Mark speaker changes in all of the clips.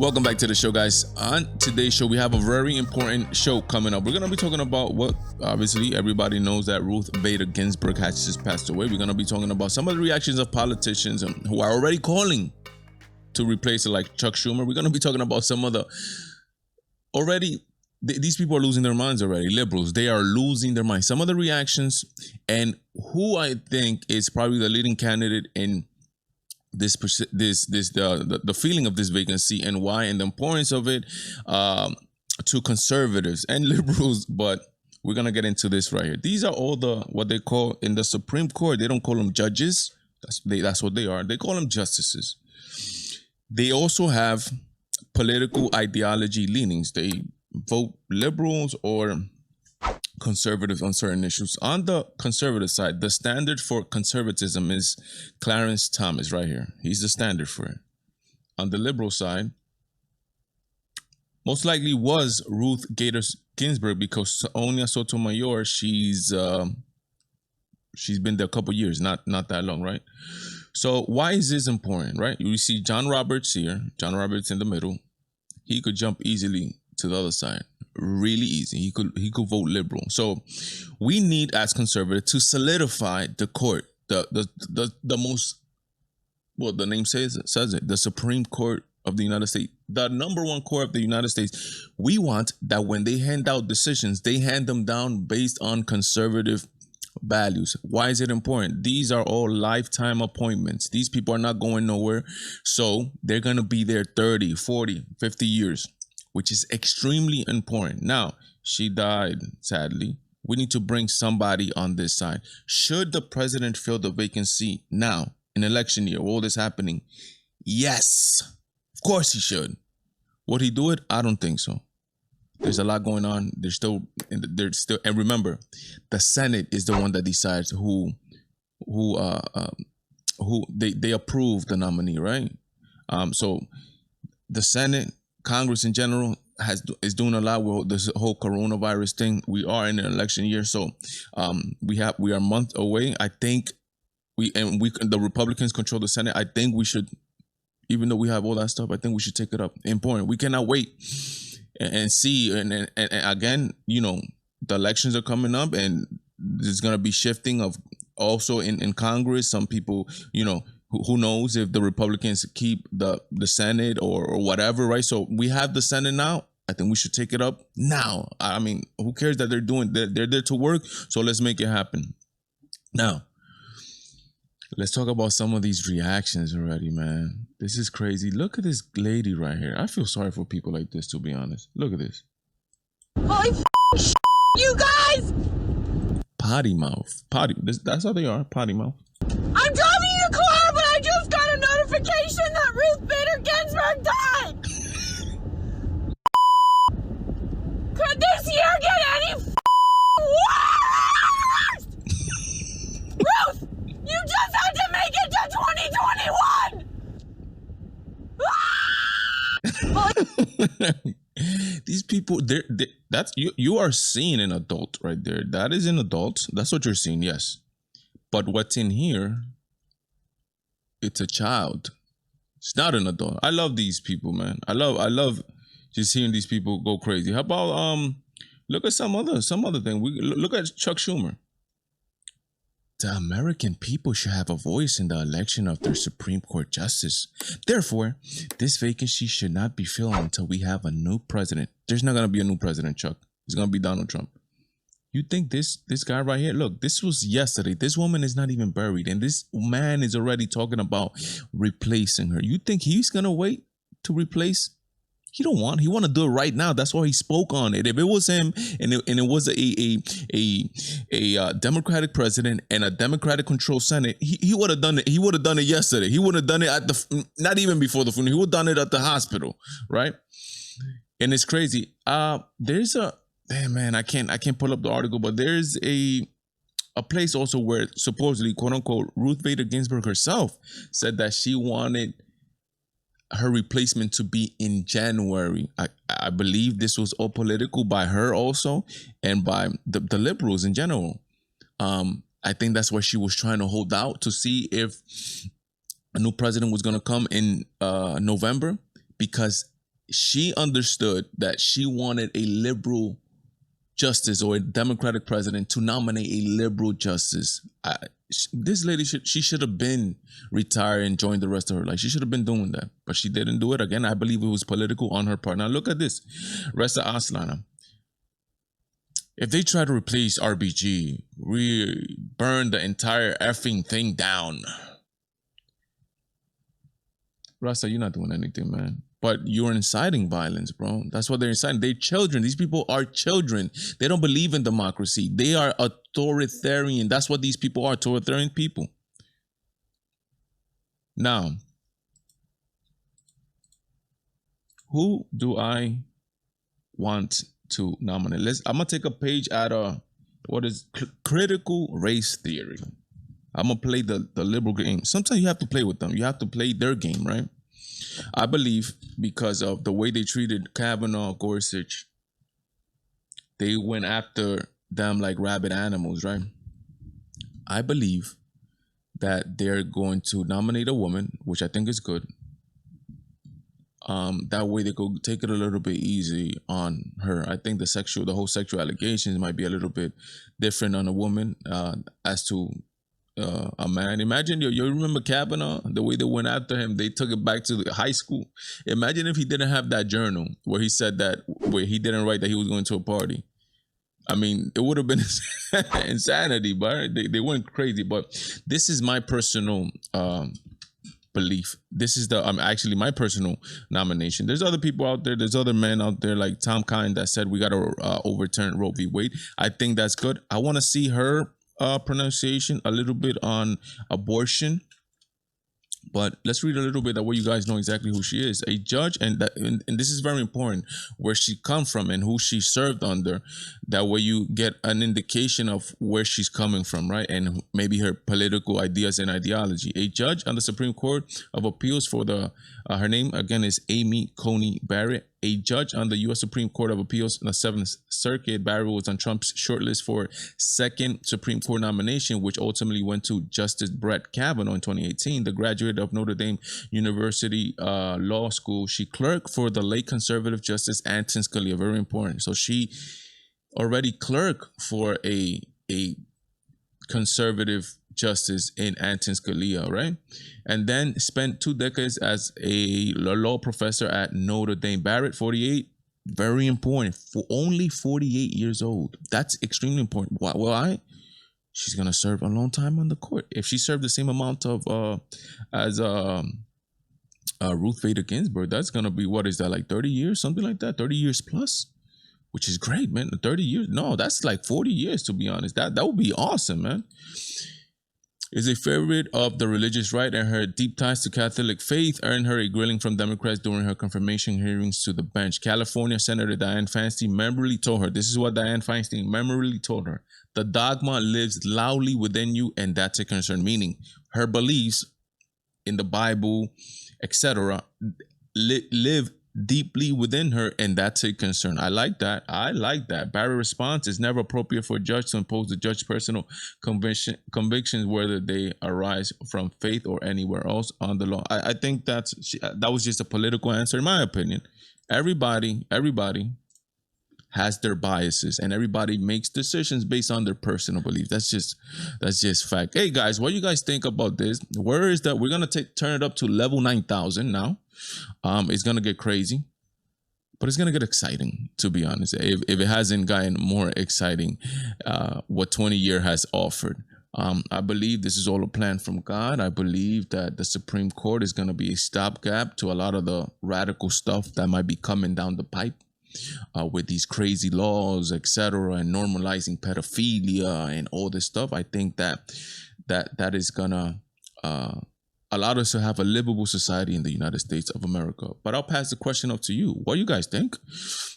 Speaker 1: Welcome back to the show, guys. On today's show, we have a very important show coming up. We're going to be talking about what, obviously, everybody knows that Ruth Bader Ginsburg has just passed away. We're going to be talking about some of the reactions of politicians who are already calling to replace her, like Chuck Schumer. We're going to be talking about some of the these people are losing their minds already. Liberals, they are losing their minds. Some of the reactions and who I think is probably the leading candidate in the feeling of this vacancy and why, and the importance of it to conservatives and liberals. But we're gonna get into this right here. These are all what they call in the Supreme Court. They don't call them judges. That's what they are. They call them justices. They also have political ideology leanings. They vote liberals or conservative on certain issues. On the conservative side, the standard for conservatism is Clarence Thomas right here. He's the standard for it. On the liberal side, most likely was Ruth Bader Ginsburg, because Sonia Sotomayor, she's been there a couple years, not that long, right? So why is this important, right? You see John Roberts here, John Roberts in the middle. He could jump easily to the other side. Really easy. He could vote liberal. So we need, as conservatives, to solidify the court, the most, well, the name says it, the Supreme Court of the United States, the number one court of the United States. We want that when they hand out decisions, they hand them down based on conservative values. Why is it important? These are all lifetime appointments. These people are not going nowhere. So they're going to be there 30, 40, 50 years. Which is extremely important. Now, she died, sadly. We need to bring somebody on this side. Should the president fill the vacancy now, in election year, all this happening? Yes, of course he should. Would he do it? I don't think so. There's a lot going on. And remember, the Senate is the one that decides who they approve the nominee, right? So the Senate, Congress in general is doing a lot with this whole coronavirus thing. We are in an election year, so we are a month away. I think the Republicans control the Senate. I think we should, even though we have all that stuff, I think we should take it up. Important. We cannot wait and see. And again, the elections are coming up, and there's gonna be shifting of also in Congress. Some people, who knows if the Republicans keep the Senate or whatever, right? So we have the Senate now. I think we should take it up now. I mean, who cares that they're there to work? So let's make it happen. Now, let's talk about some of these reactions already, man. This is crazy. Look at this lady right here. I feel sorry for people like this, to be honest. Look at this.
Speaker 2: Holy shit, you guys!
Speaker 1: Potty mouth. That's how they are, potty mouth.
Speaker 2: I'm driving in a car, but I just got a notification that Ruth Bader Ginsburg died! Could this year get any worse? Ruth, you just had to make it to 2021!
Speaker 1: These people, that's you are seeing an adult right there. That is an adult. That's what you're seeing, yes. But what's in here, it's a child. It's not an adult. I love these people, man. I love just hearing these people go crazy. How about look at some other thing. Look at Chuck Schumer. The American people should have a voice in the election of their Supreme Court justice. Therefore, this vacancy should not be filled until we have a new president. There's not gonna be a new president, Chuck. It's gonna be Donald Trump. You think this guy right here, look, this was yesterday. This woman is not even buried, and this man is already talking about replacing her. You think he's gonna wait to replace? He want to do it right now. That's why he spoke on it. If it was him and it was a Democratic president and a Democratic controlled Senate, he would have done it. He would have done it yesterday. He would have done it not even before the funeral. He would have done it at the hospital, right? And it's crazy. There's man, I can't pull up the article, but there's a place also where supposedly, quote unquote, Ruth Bader Ginsburg herself said that she wanted her replacement to be in January. I believe this was all political by her also, and by the liberals in general. I think that's why she was trying to hold out to see if a new president was going to come in November, because she understood that she wanted a liberal justice or a Democratic president to nominate a liberal justice. This lady should have been retired and joined the rest of her life. She should have been doing that, but she didn't do it. Again, I believe it was political on her part. Now look at this, Resta Aslana. If they try to replace RBG, we burn the entire effing thing down. Rasta, you're not doing anything, man. But you're inciting violence, bro. That's what they're inciting. They're children. These people are children. They don't believe in democracy. They are authoritarian. That's what these people are, authoritarian people. Now, who do I want to nominate? I'm gonna take a page out of what is critical race theory. I'm gonna play the liberal game. Sometimes you have to play with them. You have to play their game, right? I believe because of the way they treated Kavanaugh, Gorsuch, they went after them like rabid animals, right? I believe that they're going to nominate a woman, which I think is good. That way they could take it a little bit easy on her. I think the whole sexual allegations might be a little bit different on a woman as to a man. Imagine you remember Kavanaugh, the way they went after him, they took it back to the high school. Imagine if he didn't have that journal where he said that, where he didn't write that he was going to a party. I mean, it would have been insanity, but they went crazy. But this is my personal belief. This is actually my personal nomination. There's other people out there. There's other men out there like Tom Kine that said we got to overturn Roe v. Wade. I think that's good. I want to see her pronunciation a little bit on abortion, but let's read a little bit that way you guys know exactly who she is. A judge, and this is very important, where she come from and who she served under. That way you get an indication of where she's coming from, right? And maybe her political ideas and ideology. A judge on the Supreme Court of Appeals for her name again is Amy Coney Barrett. A judge on the U.S. Supreme Court of Appeals in the 7th Circuit. Barrett was on Trump's shortlist for second Supreme Court nomination, which ultimately went to Justice Brett Kavanaugh in 2018. The graduate of Notre Dame University Law School. She clerked for the late conservative Justice Antonin Scalia. Very important. So she already clerked for a conservative justice in Antonin Scalia, right? And then spent 2 decades as a law professor at Notre Dame. Barrett, 48, very important, for only 48 years old. That's extremely important. Why? She's gonna serve a long time on the court. If she served the same amount of as Ruth Bader Ginsburg, that's gonna be, what is that, like 30 years, something like that, 30 years plus, which is great, man. 30 years, no, that's like 40 years, to be honest. That would be awesome, man. Is a favorite of the religious right, and her deep ties to Catholic faith earned her a grilling from Democrats during her confirmation hearings to the bench. California Senator Dianne Feinstein memorably told her, this is what Dianne Feinstein memorably told her, the dogma lives loudly within you, and that's a concern. Meaning her beliefs in the Bible, etc., live deeply within her, and that's a concern. I like that. Barrett's response is never appropriate for a judge to impose the judge's personal convictions, whether they arise from faith or anywhere else on the law. I think that was just a political answer, in my opinion. Everybody has their biases, and everybody makes decisions based on their personal beliefs. That's just fact. Hey guys, what do you guys think about this? Where is that? We're gonna turn it up to level 9,000 now. It's gonna get crazy, but it's gonna get exciting, to be honest. If it hasn't gotten more exciting, what 20 year has offered. I believe this is all a plan from God. I believe that the Supreme Court is gonna be a stopgap to a lot of the radical stuff that might be coming down the pipe. With these crazy laws, etc., and normalizing pedophilia and all this stuff. I think that is gonna allow us to have a livable society in the United States of America. But I'll pass the question up to you. What do you guys think?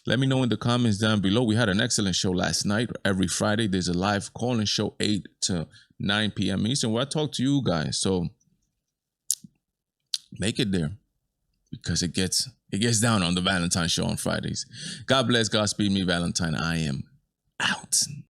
Speaker 1: Let me know in the comments down below. We had an excellent show last night. Every Friday, there's a live call-in show 8 to 9 p.m. Eastern, where I talk to you guys. So make it there, because it gets down on the Valentine show on Fridays. God bless, Godspeed me, Valentine. I am out.